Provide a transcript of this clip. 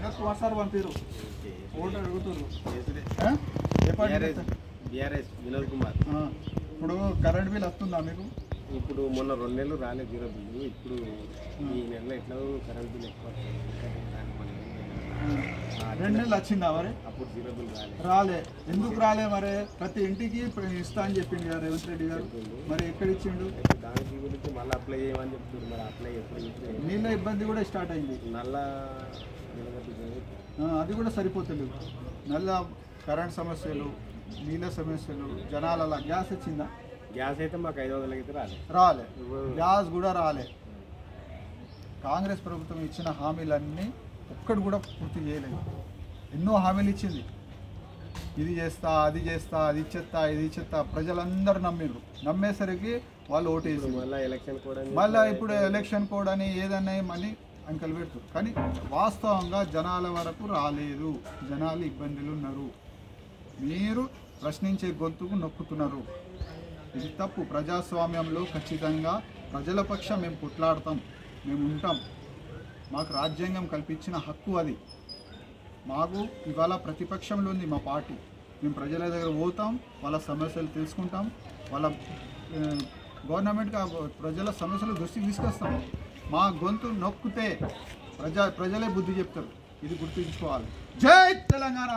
ఇంకా Kumar sir పంపిరు vote అడుగుతున్నారు BRS Vinod Kumar. ఇప్పుడు కరెంట్ బిల్ వస్తుందా మీకు? ఇప్పుడు మొన్న 2 నెలలు రాలేదు జీరో బిల్లు. ఇప్పుడు ఈ నెలలో ఎట్లా కరెంట్ బిల్ ఎక్కువ 2 నెలలు వచ్చిందా మరి? అప్పుడు జీరో బిల్ రాలే. ఎందుకు రాలే మరి? ప్రతి ఇంటికి ఇస్తా అని చెప్పింది కదా రేవంత్ రెడ్డి గారు. మరి ఎక్కడ ఇచ్చిండు? దానికి గురించి మళ్ళీ అప్లై చేయమని చెప్తుంది. మరి అప్లై ఎప్పుడు? నీళ్ళ ఇబ్బంది కూడా స్టార్ట్ అయింది. అది కూడా సరిపోతలేదు. నల్ల కరెంట్ సమస్యలు, నీళ్ళ సమస్యలు, జనాల గ్యాస్ వచ్చిందా? గ్యాస్ అయితే మాకు 500 అయితే రాలే. గ్యాస్ కూడా రాలే. కాంగ్రెస్ ప్రభుత్వం ఇచ్చిన హామీలన్నీ ఒక్కడు కూడా పూర్తి చేయలేదు. ఎన్నో హామీలు ఇచ్చింది. ఇది చేస్తా, అది చేస్తా, అది ఇచ్చేస్తా, ఇది ఇచ్చేస్తా. ప్రజలందరూ నమ్మిండ్రు. నమ్మేసరికి వాళ్ళు ఓటేసి మళ్ళీ ఇప్పుడు ఎలక్షన్ కోడ్ అని ఏదన్నా మనీ అంకలు పెడుతుంది. కానీ వాస్తవంగా జనాల వరకు రాలేదు. జనాలు ఇబ్బందులు ఉన్నారు. మీరు ప్రశ్నించే గొంతుకు నొక్కుతున్నారు. ఇది తప్పు. ప్రజాస్వామ్యంలో ఖచ్చితంగా ప్రజల పక్షం మేము కొట్లాడతాం, మేము ఉంటాం. మాకు రాజ్యాంగం కల్పించిన హక్కు అది. మాకు ఇవాళ ప్రతిపక్షంలో ఉంది మా పార్టీ. మేము ప్రజల దగ్గర పోతాం, వాళ్ళ సమస్యలు తెలుసుకుంటాం, వాళ్ళ గవర్నమెంట్గా ప్రజల సమస్యలు దృష్టికి తీసుకొస్తాం. మా గొంతు నొక్కితే ప్రజలే బుద్ధి చెప్తారు. ఇది గుర్తుంచుకోవాలి. జై తెలంగాణ.